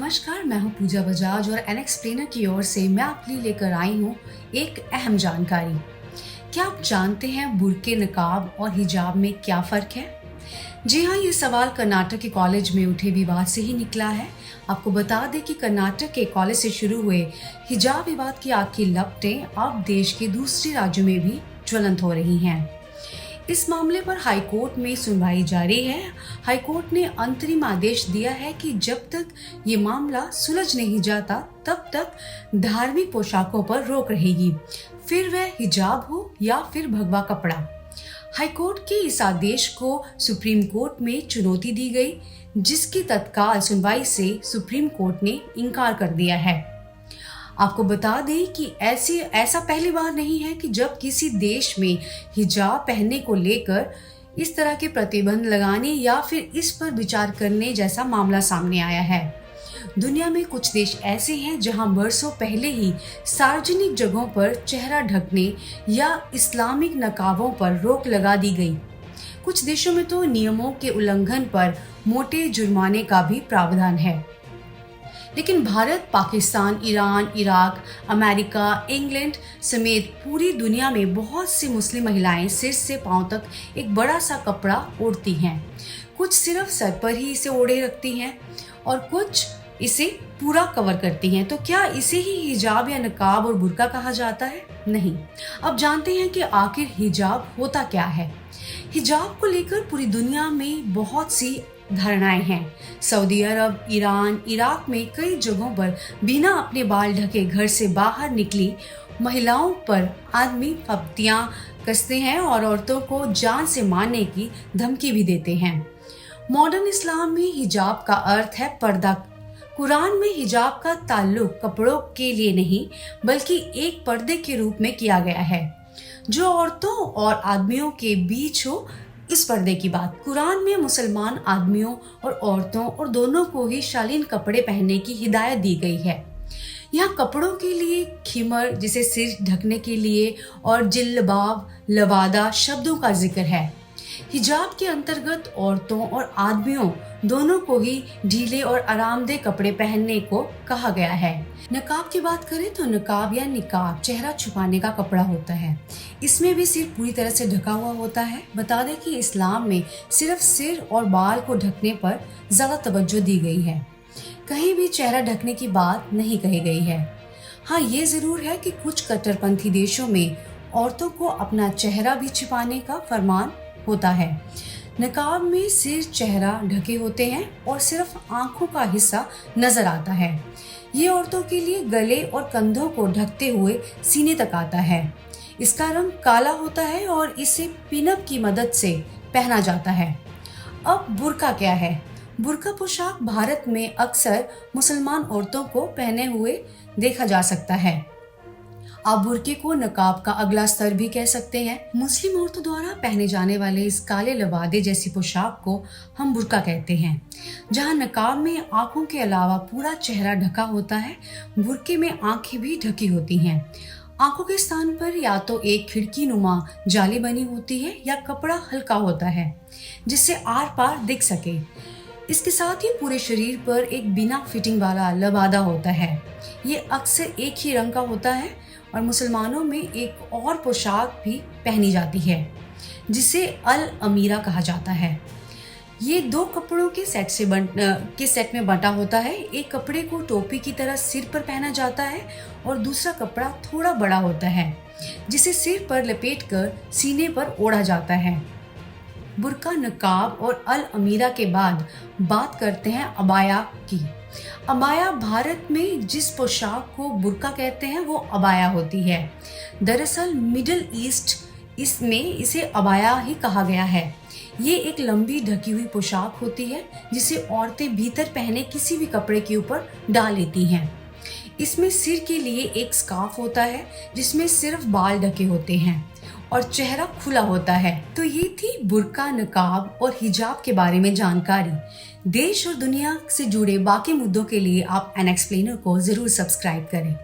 नमस्कार, मैं हूं पूजा बजाज और अनएक्सप्लेनर की ओर से मैं आपके लिए लेकर आई हूं एक अहम जानकारी। क्या आप जानते हैं बुर्के, नकाब और हिजाब में क्या फ़र्क है? जी हाँ, ये सवाल कर्नाटक के कॉलेज में उठे विवाद से ही निकला है। आपको बता दें कि कर्नाटक के कॉलेज से शुरू हुए हिजाब विवाद की आग की लपटें अब देश के दूसरे राज्यों में भी ज्वलंत हो रही हैं। इस मामले पर हाईकोर्ट में सुनवाई जारी है। हाईकोर्ट ने अंतरिम आदेश दिया है कि जब तक ये मामला सुलझ नहीं जाता तब तक धार्मिक पोशाकों पर रोक रहेगी, फिर वह हिजाब हो या फिर भगवा कपड़ा। हाईकोर्ट के इस आदेश को सुप्रीम कोर्ट में चुनौती दी गई, जिसकी तत्काल सुनवाई से सुप्रीम कोर्ट ने इनकार कर दिया है। आपको बता दें कि ऐसा पहली बार नहीं है कि जब किसी देश में हिजाब पहनने को लेकर इस तरह के प्रतिबंध लगाने या फिर इस पर विचार करने जैसा मामला सामने आया है। दुनिया में कुछ देश ऐसे हैं जहां बरसों पहले ही सार्वजनिक जगहों पर चेहरा ढकने या इस्लामिक नकाबों पर रोक लगा दी गई। कुछ देशों में तो नियमों के उल्लंघन पर मोटे जुर्माने का भी प्रावधान है। लेकिन Bharat, Pakistan, Iran, Iraq, America, England समेत पूरी दुनिया में बहुत सी मुस्लिम महिलाएं सिर से पांव तक एक बड़ा सा कपड़ा ओढ़ती हैं। कुछ सिर्फ सर पर ही इसे ओढ़े रखती हैं और कुछ इसे पूरा कवर करती हैं। तो क्या इसे ही हिजाब या नकाब और बुर्का कहा जाता है? नहीं। अब जानते हैं कि आखिर हिजाब होता क्या है। हिजाब को लेकर पूरी दुनिया में बहुत सी धारणाएं हैं। सऊदी अरब, ईरान, इराक में कई जगहों पर बिना अपने बाल ढके घर से बाहर निकली महिलाओं पर आदमी फब्तियां कसते हैं और औरतों को जान से मारने की धमकी भी देते हैं। मॉडर्न इस्लाम में हिजाब का अर्थ है पर्दा। कुरान में हिजाब का ताल्लुक कपड़ों के लिए नहीं बल्कि एक पर्दे के रूप में किया गया है, जो औरतों और आदमियों के बीच हो। इस पर्दे की बात कुरान में मुसलमान आदमियों और औरतों और दोनों को ही शालीन कपड़े पहनने की हिदायत दी गई है। यहाँ कपड़ों के लिए खिमर, जिसे सिर ढकने के लिए, और जिल्बाब, लवादा शब्दों का जिक्र है। हिजाब के अंतर्गत औरतों और आदमियों दोनों को ही ढीले और आरामदेह कपड़े पहनने को कहा गया है। नकाब की बात करें तो नकाब या निकाब चेहरा छुपाने का कपड़ा होता है। इसमें भी सिर पूरी तरह से ढका हुआ होता है। बता दें कि इस्लाम में सिर्फ सिर और बाल को ढकने पर ज्यादा तवज्जो दी गई है। कहीं भी चेहरा ढकने की बात नहीं कही गई है। हाँ, ये जरूर है कि कुछ कट्टरपंथी देशों में औरतों को अपना चेहरा भी छिपाने का फरमान होता है। नकाब में सिर, चेहरा ढके होते हैं और सिर्फ आंखों का हिस्सा नजर आता है। ये औरतों के लिए गले और कंधों को ढकते हुए सीने तक आता है। इसका रंग काला होता है और इसे पिनअप की मदद से पहना जाता है। अब बुर्का क्या है? बुर्का पोशाक भारत में अक्सर मुसलमान औरतों को पहने हुए देखा जा सकता है। आप बुर्के को नकाब का अगला स्तर भी कह सकते हैं। मुस्लिम औरतों द्वारा पहने जाने वाले इस काले लवादे जैसी पोशाक को हम बुर्का कहते हैं। जहां नकाब में आंखों के अलावा पूरा चेहरा ढका होता है, बुर्के में आंखें भी ढकी होती हैं। आंखों के स्थान पर या तो एक खिड़की नुमा जाली बनी होती है या कपड़ा हल्का होता है जिससे आर पार दिख सके। इसके साथ ही पूरे शरीर पर एक बिना फिटिंग वाला लबादा होता है। ये अक्सर एक ही रंग का होता है और मुसलमानों में एक और पोशाक भी पहनी जाती है जिसे अल अमीरा कहा जाता है। ये दो कपड़ों के सेट में बंटा होता है। एक कपड़े को टोपी की तरह सिर पर पहना जाता है और दूसरा कपड़ा थोड़ा बड़ा होता है जिसे सिर पर लपेटकर सीने पर ओढ़ा जाता है। बुर्का, नकाब और अल अमीरा के बाद बात करते हैं अबाया की। अबाया भारत में जिस पोशाक को बुर्का कहते हैं वो अबाया होती है। दरअसल मिडिल ईस्ट इसमें इसे अबाया ही कहा गया है। ये एक लंबी ढकी हुई पोशाक होती है जिसे औरतें भीतर पहने किसी भी कपड़े के ऊपर डाल लेती हैं। इसमें सिर के लिए एक स्कार्फ होता है जिसमें सिर्फ बाल ढके होते हैं और चेहरा खुला होता है। तो ये थी बुर्का, नकाब और हिजाब के बारे में जानकारी। देश और दुनिया से जुड़े बाकी मुद्दों के लिए आप अनएक्सप्लेनर को जरूर सब्सक्राइब करें।